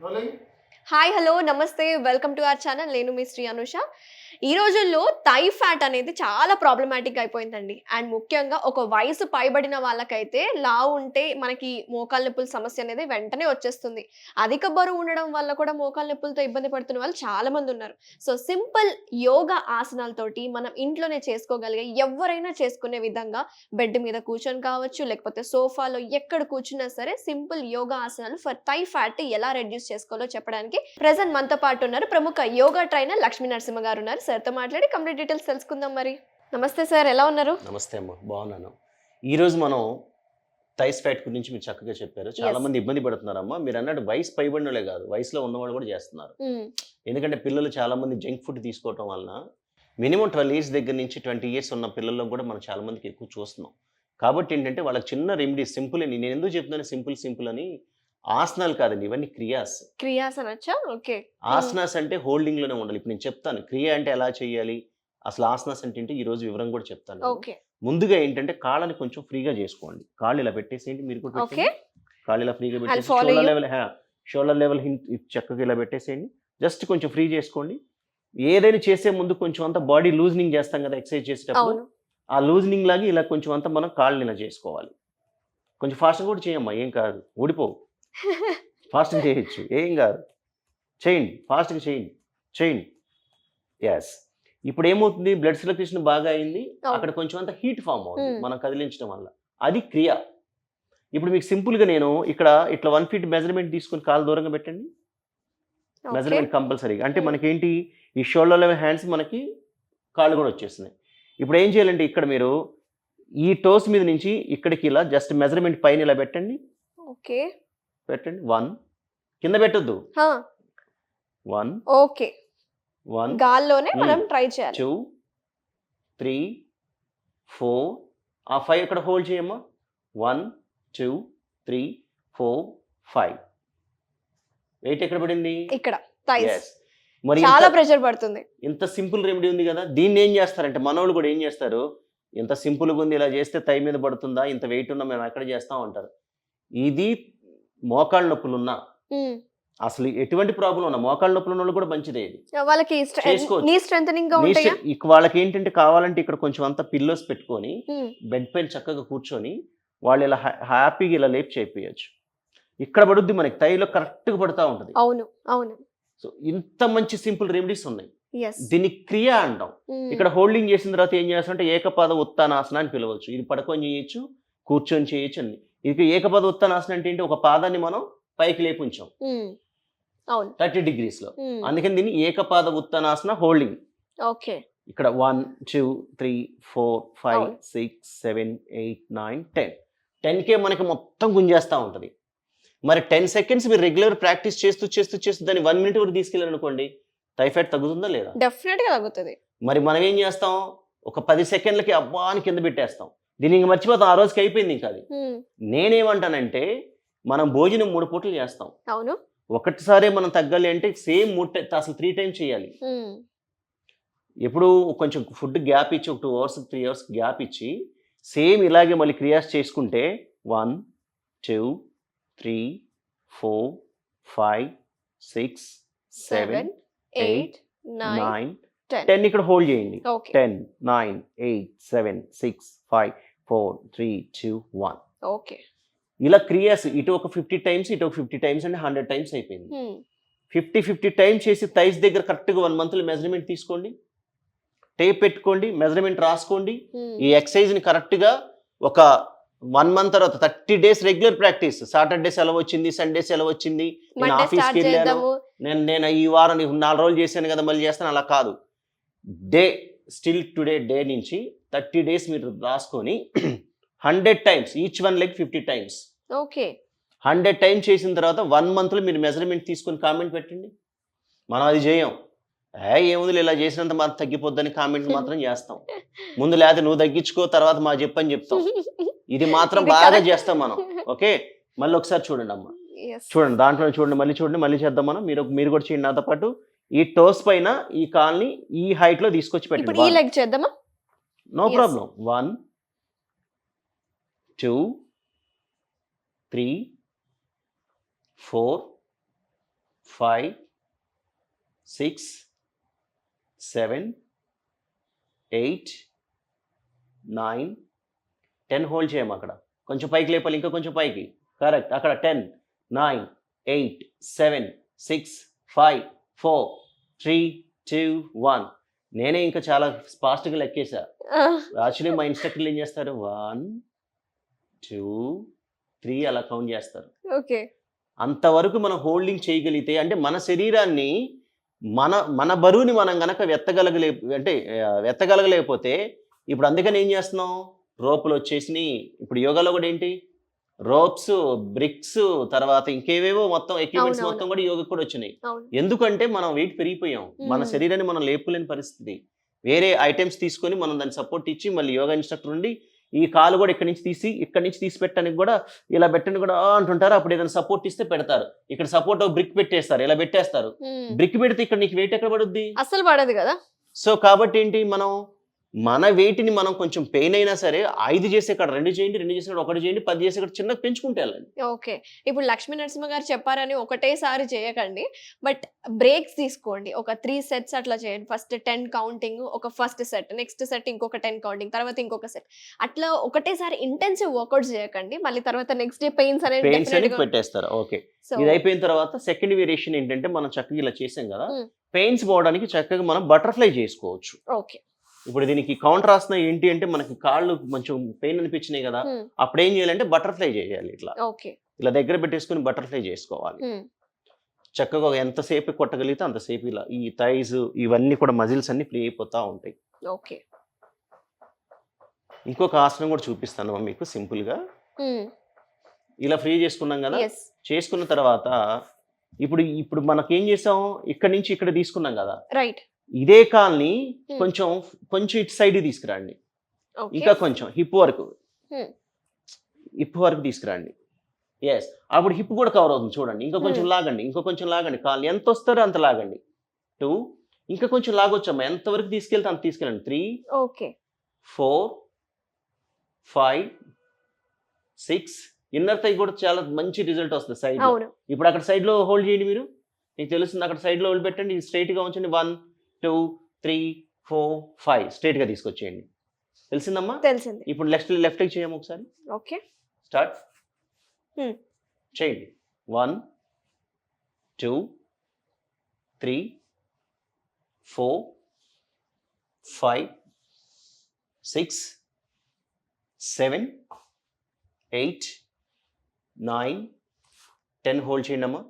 Rolling. Hi hello నమస్తే welcome to our channel. నేను మీ శ్రీ అనుష. ఈ రోజుల్లో థై ఫ్యాట్ అనేది చాలా ప్రాబ్లమాటిక్ అయిపోయిందండి. అండ్ ముఖ్యంగా ఒక వయసు పైబడిన వాళ్ళకైతే లావు ఉంటే మనకి మోకాళ్ళ నొప్పుల సమస్య అనేది వెంటనే వచ్చేస్తుంది. అధిక బరువు ఉండడం వల్ల కూడా మోకాళ్ళ నొప్పులతో ఇబ్బంది పడుతున్న వాళ్ళు చాలా మంది ఉన్నారు. సో సింపుల్ యోగా ఆసనాలతోటి మనం ఇంట్లోనే చేసుకోగలిగే ఎవరైనా చేసుకునే విధంగా బెడ్ మీద కూర్చొని కావచ్చు, లేకపోతే సోఫాలో ఎక్కడ కూర్చున్నా సరే సింపుల్ యోగా ఆసనాలు ఫర్ థై ఫ్యాట్ ఎలా రెడ్యూస్ చేసుకోవాలో చెప్పడానికి ప్రెజెంట్ మనతో పాటు ఉన్నారు ప్రముఖ యోగా ట్రైనర్ లక్ష్మీ నరసింహ గారు ఉన్నారు. సార్తో మాట్లాడి కంప్లీట్ డీటెయిల్స్ తెలుసుకుందాం. మరి నమస్తే సార్, ఎలా ఉన్నారు? నమస్తే అమ్మ, బాగున్నాను. ఈరోజు మనం థైస్ ఫ్యాట్ గురించి మీరు చక్కగా చెప్పారు. చాలా మంది ఇబ్బంది పడుతున్నారమ్మా. మీరు అన్నట్టు వయసు పైబడినోళ్ళే కాదు, వయసులో ఉన్నవాళ్ళు కూడా చేస్తున్నారు. ఎందుకంటే పిల్లలు చాలా మంది జంక్ ఫుడ్ తీసుకోవటం వలన మినిమం 12 ఇయర్స్ దగ్గర నుంచి 20 ఇయర్స్ ఉన్న పిల్లల్లో కూడా మనం చాలా మందికి ఎక్కువ చూస్తున్నాం. కాబట్టి ఏంటంటే వాళ్ళకి చిన్న రెమెడీ సింపుల్ అని నేను ఎందుకు చెప్తున్నాను, సింపుల్ అని. ఆసనాలు కాదండి, ఇవన్నీ క్రియాస్ అనొచ్చా? ఓకే. ఆసనాస్ అంటే హోల్డింగ్ లోనే ఉండాలి. ఇప్పుడు నేను చెప్తాను క్రియ అంటే ఎలా చేయాలి, అసలు ఆసనాస్ అంటే ఏంటి, ఈ రోజు వివరం కూడా చెప్తాను నేను. ఓకే. ముందుగా ఏంటంటే కాళ్ళని కొంచెం ఫ్రీగా చేసుకోండి. కాళ్ళు ఇలా పెట్టేసేయండి, మీరు కూడా ఓకే. పెట్టండి. కాళ్ళు ఇలా ఫ్రీగా పెట్టేసి follow you. షోల్డర్ లెవెల్ చక్కగా ఇలా పెట్టేసేయండి. జస్ట్ కొంచెం ఫ్రీ చేసుకోండి. ఏదైనా చేసే ముందు కొంచెం అంతా బాడీ లూజనింగ్ చేస్తాం కదా ఎక్సర్సైజ్ చేసేటప్పుడు, అవును. ఆ లూజనింగ్ లాగా ఇలా కొంచెం అంతా మనం కాళ్ళని ఇలా చేసుకోవాలి. కొంచెం ఫాస్ట్గా కూడా చేయమ్మా, ఏం కాదు, ఊడిపోవు. ఫాస్ట్గా చేయొచ్చు, ఏం కాదు, చేయండి, ఫాస్ట్గా చేయండి. ఎస్. ఇప్పుడు ఏమవుతుంది, బ్లడ్ సర్క్యులేషన్ బాగా అయింది, అవును. అక్కడ కొంచెం అంత హీట్ ఫామ్ అవుతుంది మనం కదిలించడం వల్ల, అది క్రియ. ఇప్పుడు మీకు సింపుల్గా నేను ఇక్కడ ఇట్లా 1 ఫీట్ మెజర్మెంట్ తీసుకుని కాలు దూరంగా పెట్టండి. ఓకే. మెజర్మెంట్ కంపల్సరీగా, అంటే మనకేంటి ఈ షోల్డర్ లెవెల్ హ్యాండ్స్ మనకి కాళ్ళు కూడా వచ్చేస్తున్నాయి. ఇప్పుడు ఏం చేయాలంటే ఇక్కడ మీరు ఈ టోస్ మీద నుంచి ఇక్కడికి ఇలా జస్ట్ మెజర్మెంట్ పైన ఇలా పెట్టండి. ఓకే. పెట్టండి. 1 కింద పెట్టొద్దు. 1 ఓకే. 1 గాల్లోనే మనం ట్రై చేయాలి. 2 3 4 ఆ 5 ఇక్కడ హోల్డ్ చేయమ్మా. 1 2 3 4 5. వెయిట్ ఎక్కడ పడింది? ఇక్కడ థైస్. Yes. మరి చాలా ప్రెషర్ పడుతుంది. ఇంత సింపుల్ రెమెడీ ఉంది కదా, దీన్ని ఏం చేస్తారంటే మనోళ్ళు కూడా ఏం చేస్తారు, ఇంత సింపుల్గా ఉంది, ఇలా చేస్తే థై మీద పడుతుందా, ఇంత వెయిట్ ఉన్నా మేము ఎక్కడ చేస్తాం అంటారు. ఇది మోకాళ్ళ నొప్పులు ఉన్నా, అసలు ఎటువంటి ప్రాబ్లం ఉన్నా మోకాళ్ళ నొప్పులు ఉన్న వాళ్ళు కూడా మంచిదే ఇది. వాళ్ళకి చేసుకోవచ్చు. నీ స్ట్రెంథనింగ్ గా ఉంటాయా? వాళ్ళకి ఏంటంటే కావాలంటే ఇక్కడ కొంచెం అంతా పిల్లోస్ పెట్టుకొని బెడ్ పైన చక్కగా కూర్చొని వాళ్ళు ఇలా హ్యాపీగా ఇలా లేపు చేయించచ్చు. ఇక్కడ పడుద్ది మనకి, థైలో కరెక్ట్గా పడుతూ ఉంటుంది. అవును అవును. సో ఇంత మంచి సింపుల్ రెమెడీస్ ఉన్నాయి. Yes. దీన్ని క్రియ అంటాం. ఇక్కడ హోల్డింగ్ చేసిన తర్వాత ఏం చేస్తామంటే ఏకపాద ఉత్తానాసన అని పిలవచ్చు. ఇది పడుకొని చేయొచ్చు, కూర్చొని చేయొచ్చు అని. ఇది ఏకపాద ఉత్తానాసన అంటే ఏంటి, ఒక పాదాన్ని మనం పైకి లేపు ఉంచాం అవును 30 degrees లో, అందుకని దీన్ని ఏకపాద ఉత్తానాసన హోల్డింగ్. ఓకే. ఇక్కడ 1 2 3 4 5 6 7 8 9 10 10కే మనకి మొత్తం గుంజేస్తూ ఉంటుంది. మరి 10 seconds మీరు రెగ్యులర్ ప్రాక్టీస్ చేస్తూ దాన్ని 1 minute వరకు తీసుకెళ్ళారనుకోండి, థైఫాయిడ్ తగ్గుతుందా లేదా? డెఫినెట్ గా తగ్గుతుంది. మరి మనం ఏం చేస్తాం, ఒక 10 సెకండ్లకి అబ్బా అని కింద పెట్టేస్తాం. దీన్ని ఇంక మర్చిపోతాం, ఆ రోజుకి అయిపోయింది ఇంకా అది. నేనేమంటానంటే మనం భోజనం 3 పూటలు చేస్తాం. అవును. ఒకటిసారే మనం తగ్గాలి అంటే సేమ్ అసలు 3 times చేయాలి. ఎప్పుడు కొంచెం ఫుడ్ గ్యాప్ ఇచ్చి ఒక 2 hours 3 hours గ్యాప్ ఇచ్చి సేమ్ ఇలాగే మళ్ళీ క్రియాస్ చేసుకుంటే 1 2 3 4 5 6 7 8 9 10 ఇక్కడ హోల్డ్ చేయండి. 10 9 8 7 6 5 4 3 2 1. ఓకే. ఇలా క్రియాస్ ఇటు ఒక 50 times ఇటు ఒక 50 times అంటే 100 times అయిపోయింది. 50 times చేసి థైస్ దగ్గర కరెక్ట్గా 1 month మెజర్మెంట్ తీసుకోండి, టేప్ పెట్టుకోండి, మెజర్మెంట్ రాసుకోండి. ఈ ఎక్సర్సైజ్ని కరెక్ట్గా ఒక 1 month తర్వాత 30 days రెగ్యులర్ ప్రాక్టీస్. సాటర్డే సెలవు వచ్చింది, సండే సెలవు వచ్చింది, నేను ఆఫీస్కి వెళ్ళాను, నేను ఈ వారం 4 రోజులు చేశాను కదా మళ్ళీ చేస్తాను, అలా కాదు. డే స్టిల్ టుడే డే నుంచి 30 days మీరు రాసుకొని 100 times each one leg 50 times. Okay. 100 times చేసిన తర్వాత 1 month లో మీరు మెజర్మెంట్ తీసుకొని కామెంట్ పెట్టండి. మనం అది చేయం, ఏముంది ఇలా చేసినంత మాత్రం తగ్గిపోద్దని కామెంట్ మాత్రం చేస్తాం. ముందు లేకపోతే నువ్వు తగ్గించుకో, తర్వాత మా చెప్పని చెప్తాం. ఇది మాత్రం బాగా చేస్తాం మనం. ఓకే, మళ్ళీ ఒకసారి చూడండి అమ్మ, చూడండి దాంట్లో చూడండి, మళ్ళీ చేద్దాం మనం. మీరు కూడా చేయండి నాతో పాటు. ఈ టోస్ పైన ఈ కాల్ని ఈ హైట్ లో తీసుకొచ్చి పెట్టండి. ఈ లెగ్ చేద్దామా? No problem. 1 2 3 4 5 6 7 8 9 10 హోల్డ్ చేయము అక్కడ. కొంచెం పైకి లేపాలి, ఇంకా కొంచెం పైకి. కరెక్ట్. అక్కడ 10 9 8 7 6 5 4 3 2 1. నేనే ఇంకా చాలా ఫాస్ట్గా లెక్కేసా. యాక్చువల్లీ మా ఇన్స్ట్రక్టర్లు ఏం చేస్తారు, 1 2 3 అలా కౌంట్ చేస్తారు. ఓకే. అంతవరకు మనం హోల్డింగ్ చేయగలిగితే, అంటే మన శరీరాన్ని మన బరువుని మనం గనక ఎత్తగలగలేకపోతే, ఇప్పుడు అందుకని ఏం చేస్తున్నాం, రోపులు వచ్చేసినాయి. ఇప్పుడు యోగాలో కూడా ఏంటి, రోప్స్, బ్రిక్స్, తర్వాత ఇంకేవేవో మొత్తం ఎక్విప్మెంట్స్ మొత్తం కూడా యోగా కూడా వచ్చినాయి. ఎందుకంటే మనం వెయిట్ పెరిగిపోయాం, మన శరీరాన్ని మనం లేపులేని పరిస్థితి. వేరే ఐటమ్స్ తీసుకొని మనం దాన్ని సపోర్ట్ ఇచ్చి, మళ్ళీ యోగా ఇన్స్ట్రక్టర్ ఉండి ఈ కాలు కూడా ఇక్కడి నుంచి తీసి పెట్టడానికి కూడా ఇలా పెట్టండి కూడా అంటుంటారు. అప్పుడు ఏదైనా సపోర్ట్ ఇస్తే పెడతారు. ఇక్కడ సపోర్ట్ బ్రిక్ పెట్టేస్తారు, ఇలా పెట్టేస్తారు. బ్రిక్ పెడితే ఇక్కడ నీకు వెయిట్ ఎక్కడ పడుద్ది, అసలు పడదు కదా. సో కాబట్టి ఏంటి, మన వెయిట్ని మనం కొంచెం పెయిన్ అయినా సరే 5 చేసే ఇక్కడ 2 చేయండి, 2 చేసే 1 చేయండి, 10 చేసే ఇక్కడ చిన్నగా పెంచుకుంటే వెళ్ళండి. ఓకే. ఇప్పుడు లక్ష్మీ నరసింహ గారు చెప్పారని ఒకటేసారి చేయకండి, బట్ బ్రేక్స్ తీసుకోండి. ఒక 3 సెట్స్ అట్లా చేయండి. ఫస్ట్ 10 కౌంటింగ్, ఒక ఫస్ట్ సెట్, నెక్స్ట్ సెట్ ఇంకొక 10 కౌంటింగ్, తర్వాత ఇంకొక సెట్. అట్లా ఒకటేసారి ఇంటెన్సివ్ వర్కౌట్ చేయకండి. మళ్ళీ తర్వాత నెక్స్ట్ డే పెయిన్స్ అనేది పెట్టేస్తారు. ఓకే. ఇది అయిపోయిన తర్వాత సెకండ్ వేరియేషన్ ఏంటంటే, మనం చక్కగా ఇలా చేసాం కదా, పెయిన్స్ పోవడానికి చక్కగా మనం బటర్ఫ్లై చేసుకోవచ్చు. ఓకే. ఇప్పుడు దీనికి కౌంటర్ రాసిన ఏంటి అంటే, మనకి కాళ్ళు కొంచెం పెయిన్ అనిపించినాయి కదా, అప్పుడు ఏం చేయాలంటే బటర్ఫ్లై చేయాలి. ఇలా దగ్గర పెట్టేసుకుని బటర్ఫ్లై చేసుకోవాలి. చక్కగా ఎంతసేపు కొట్టగలిగితే అంతసేపు ఇలా ఈ థైస్ ఇవన్నీ కూడా మజిల్స్ అన్ని ఫ్రీ అయిపోతా ఉంటాయి. ఓకే. ఇంకొక ఆసనం కూడా చూపిస్తాను మీకు సింపుల్ గా. ఇలా ఫ్రీ చేసుకున్నాం కదా, చేసుకున్న తర్వాత ఇప్పుడు మనకేం చేసాం, ఇక్కడ నుంచి ఇక్కడ తీసుకున్నాం కదా, రైట్. ఇదే కాల్ని కొంచెం ఇటు సైడ్ తీసుకురండి. ఇంకా కొంచెం హిప్ వరకు తీసుకురండి. ఎస్, అప్పుడు హిప్ కూడా కవర్ అవుతుంది చూడండి. ఇంకా కొంచెం లాగండి, కాల్ని ఎంత వస్తారో అంత లాగండి. 2, ఇంకా కొంచెం లాగొచ్చమ్మా, ఎంతవరకు తీసుకెళ్తే అంత తీసుకెళ్ళండి. 3, 4, 5, 6. ఇన్నర్ థై కూడా చాలా మంచి రిజల్ట్ వస్తుంది సైడ్. ఇప్పుడు అక్కడ సైడ్ లో హోల్డ్ చేయండి. మీకు తెలుస్తుంది, అక్కడ సైడ్ లో హోల్డ్ పెట్టండి. స్ట్రైట్ గా ఉంచండి. 1 2 3 4 5 స్ట్రైట్ గా తీసుకొచ్చేయండి. తెలిసిందమ్మా? తెలిసింది. ఇప్పుడు లెఫ్ట్ చేయము ఒకసారి. ఓకే, స్టార్ట్ చేయండి. 1 2 3 4 5 6 7 8 9 10 హోల్డ్ చేయండి అమ్మా.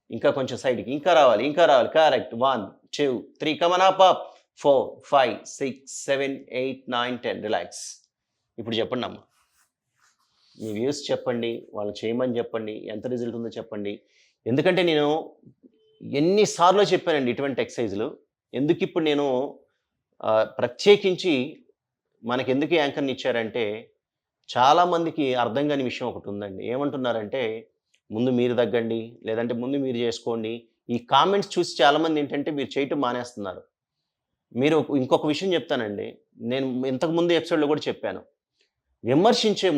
ఇంకా కొంచెం సైడ్కి, ఇంకా రావాలి. కరెక్ట్. 1 2 3 come on up 4 5 6 7 8 9 10 relax. ఇప్పుడు చెప్పండి అమ్మా, మీ వ్యూస్ చెప్పండి, వాళ్ళు చేయమని చెప్పండి, ఎంత రిజల్ట్ ఉందో చెప్పండి. ఎందుకంటే నేను ఎన్నిసార్లు చెప్పానండి ఇటువంటి ఎక్సర్సైజులు. ఎందుకు ఇప్పుడు నేను ప్రత్యేకించి మనకి ఎందుకు యాంకర్ని ఇచ్చారంటే, చాలామందికి అర్థం కాని విషయం ఒకటి ఉందండి. ఏమంటున్నారంటే, ముందు మీరు తగ్గండి, లేదంటే ముందు మీరు చేసుకోండి. ఈ కామెంట్స్ చూసి చాలామంది ఏంటంటే మీరు చేయటం మానేస్తున్నారు. మీరు ఇంకొక విషయం చెప్తానండి, నేను ఇంతకుముందు ఎపిసోడ్లో కూడా చెప్పాను. విమర్శించే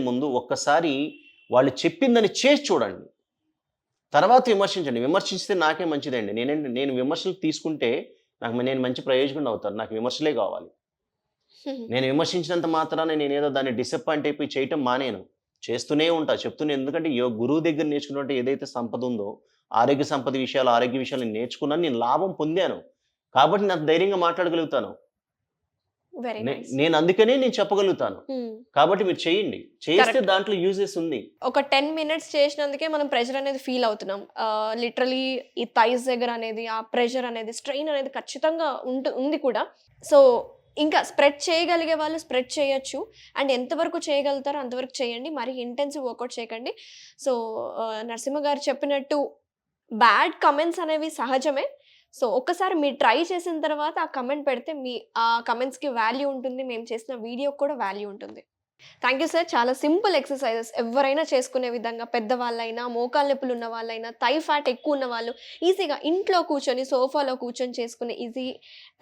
ముందు ఒక్కసారి వాళ్ళు చెప్పిందని చేసి చూడండి, తర్వాత విమర్శించండి. విమర్శిస్తే నాకే మంచిదండి. నేను విమర్శలు తీసుకుంటే నేను మంచి ప్రయోజకుడు అవుతాను. నాకు విమర్శలే కావాలి. నేను విమర్శించినంత మాత్రాన నేనేదో దాన్ని డిసప్పాయింట్ అయిపోయి చేయటం మానేను, చేస్తూనే ఉంటా, చెప్తూనే. ఎందుకంటే గురువు దగ్గర నేర్చుకున్నట్టు ఏదైతే సంపద ఉందో, ఆరోగ్య విషయాలు నేర్చుకున్నాను, నేను లాభం పొందాను. కాబట్టి నాకు ధైర్యంగా మాట్లాడగలుగుతాను. నేను అందుకనే నేను చెప్పగలుగుతాను. కాబట్టి మీరు చేయండి, చేస్తే దాంట్లో యూజెస్ ఉంది. ఒక 10 minutes చేసినందుకే మనం ప్రెషర్ అనేది ఫీల్ అవుతున్నాం. లిటరలీ ఈ థైస్ దగ్గర అనేది ఆ ప్రెషర్ అనేది, స్ట్రెయిన్ అనేది ఖచ్చితంగా ఉంది కూడా. సో ఇంకా స్ప్రెడ్ చేయగలిగే వాళ్ళు స్ప్రెడ్ చేయొచ్చు, అండ్ ఎంతవరకు చేయగలుగుతారో అంతవరకు చేయండి. మరి ఇంటెన్సివ్ వర్కౌట్ చేయకండి. సో నరసింహ గారు చెప్పినట్టు బ్యాడ్ కమెంట్స్ అనేవి సహజమే. సో ఒక్కసారి మీరు ట్రై చేసిన తర్వాత ఆ కమెంట్ పెడితే ఆ కమెంట్స్కి వాల్యూ ఉంటుంది, మేము చేసిన వీడియోకి కూడా వాల్యూ ఉంటుంది. Thank you sir. చాలా సింపుల్ ఎక్సర్సైజెస్, ఎవరైనా చేసుకునే విధంగా, పెద్దవాళ్ళైనా, మోకాళ్ళ నొప్పులు ఉన్న వాళ్ళైనా, థై ఫ్యాట్ ఎక్కువ ఉన్న వాళ్ళు ఈజీగా ఇంట్లో కూర్చొని, సోఫాలో కూర్చొని చేసుకునే ఈజీ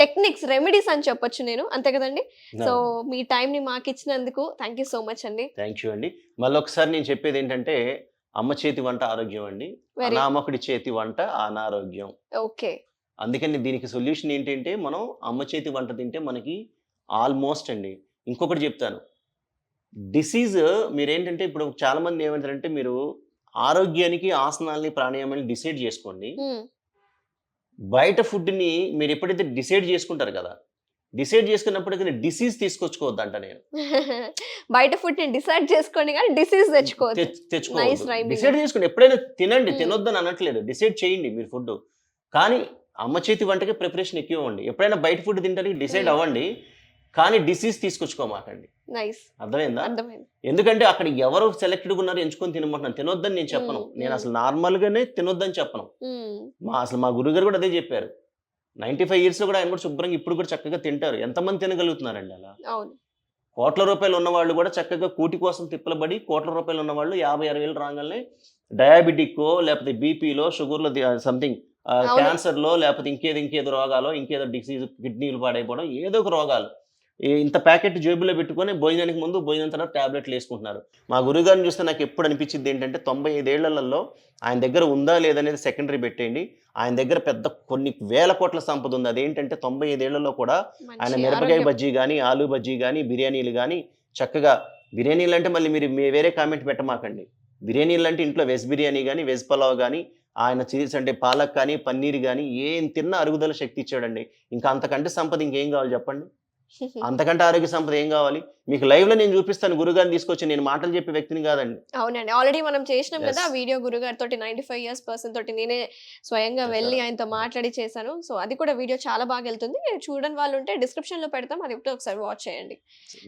టెక్నిక్స్, రెమెడీస్ అని చెప్పొచ్చు నేను, అంతే కదండి? సో మీ టైంని మాకు ఇచ్చినందుకు థ్యాంక్ యూ సో మచ్ అండి. థ్యాంక్ యూ అండి. మళ్ళీ ఒకసారి నేను చెప్పేది ఏంటంటే, అమ్మ చేతి వంట ఆరోగ్యం అండి, వెరీ అనామకుడి చేతి వంట అనారోగ్యం. ఓకే. అందుకని దీనికి సొల్యూషన్ ఏంటంటే మనం అమ్మ చేతి వంట తింటే మనకి ఆల్మోస్ట్ అండి. ఇంకొకటి చెప్తాను, డిసీజ్ మీరేంటంటే ఇప్పుడు చాలా మంది ఏమంటారంటే మీరు ఆరోగ్యానికి ఆసనాల్ని ప్రాణాయామాన్ని డిసైడ్ చేసుకోండి. బయట ఫుడ్ని మీరు ఎప్పుడైతే డిసైడ్ చేసుకుంటారు కదా, డిసైడ్ చేసుకున్నప్పటికీ డిసీజ్ తీసుకొచ్చుకోవద్దంట నేను. బయట ఫుడ్ ని డిసైడ్ చేసుకోండి కానీ డిసీజ్ తెచ్చుకోవద్దు. Nice తెచ్చుకోవద్దు. rhyming. డిసైడ్ చేసుకోండి, ఎప్పుడైనా తినండి, Hmm. తినొద్దని అనట్లేదు, డిసైడ్ చేయండి మీరు ఫుడ్. కానీ అమ్మ చేతి వంటకి ప్రిపరేషన్ ఎక్కువ ఇవ్వండి. ఎప్పుడైనా బయట ఫుడ్ తింటానికి డిసైడ్ Hmm. అవ్వండి, కానీ డిసీజ్ తీసుకొచ్చుకోమాకండి. నైస్, అర్థమైందా? అర్థమైంది. ఎందుకంటే అక్కడ ఎవరు సెలెక్టెడ్గా ఉన్నారు ఎంచుకొని తినమంటున్నాను, తినొద్దని నేను చెప్పను. నేను అసలు నార్మల్గానే తినొద్దని చెప్పను. అసలు మా గురుగారు కూడా అదే చెప్పారు. 95 years లో కూడా ఆయన కూడా శుభ్రంగా ఇప్పుడు కూడా చక్కగా తింటారు. ఎంతమంది తినగలుగుతున్నారండి అలా? అవును. కోట్ల రూపాయలు ఉన్న వాళ్ళు కూడా చక్కగా కూటి కోసం తిప్పలబడి, కోట్ల రూపాయలు ఉన్న వాళ్ళు 50-60 వేలు రాగానే డయాబెటిక్కో లేకపోతే బీపీలో షుగర్లో సంథింగ్ అవును. క్యాన్సర్లో లేకపోతే ఇంకేదో రోగాలో ఇంకేదో డిసీజ్, కిడ్నీలు పాడైపోవడం, ఏదో ఒక రోగాలు ఇంత ప్యాకెట్ జేబులో పెట్టుకొని భోజనానికి ముందు భోజనం తర్వాత టాబ్లెట్లు వేసుకుంటున్నారు. మా గురుగారిని చూస్తే నాకు ఎప్పుడు అనిపించింది ఏంటంటే 95 ఏళ్లలో ఆయన దగ్గర ఉందా లేదనేది సెకండరీ పెట్టేయండి, ఆయన దగ్గర పెద్ద కొన్ని వేల కోట్ల సంపద ఉంది. అదేంటంటే 95 ఏళ్లలో కూడా ఆయన మంచి మిరపకాయ ఆరోగ్యం. బజ్జీ కానీ, ఆలూ బజ్జీ కానీ, బిర్యానీలు కానీ చక్కగా, బిర్యానీలు అంటే మళ్ళీ మీరు వేరే కామెంట్ పెట్టమాకండి. బిర్యానీలు అంటే ఇంట్లో వెజ్ బిర్యానీ కానీ, వెజ్ పలావ్ కానీ, ఆయన చీజ్ అంటే పాలక్ కానీ, పన్నీర్ కానీ ఏం తిన్నా అరుగుదల శక్తి ఇచ్చాడండి. ఇంకా అంతకంటే సంపద ఇంకేం కావాలి చెప్పండి? అంతకంటే ఆరోగ్య సంపద ఏం కావాలి? మీకు లైవ్లో నేను చూపిస్తాను, గురుగారిని తీసుకొచ్చి, నేను మాటలు చెప్పే వ్యక్తిని కాదండి. అవునండి, ఆల్రెడీ మనం చేసినాం కదా Yes. వీడియో గురుగారితో. 95 years పర్సన్ తోటి నేనే స్వయంగా Yes, వెళ్ళి sir. ఆయనతో మాట్లాడి చేశాను. సో అది కూడా వీడియో చాలా బాగా వెళ్తుంది. చూడని వాళ్ళు ఉంటే డిస్క్రిప్షన్ లో పెడతాం, అది ఒకసారి వాచ్ చేయండి.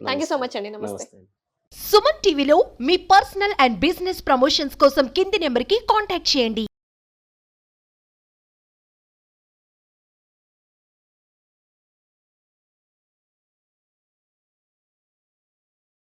థ్యాంక్ యూ సో మచ్ అండి. నమస్తే. నమస్తే. సుమన్ టీవీలో మీ పర్సనల్ అండ్ బిజినెస్ ప్రమోషన్స్ కోసం కింది నెంబర్కి కాంటాక్ట్ చేయండి.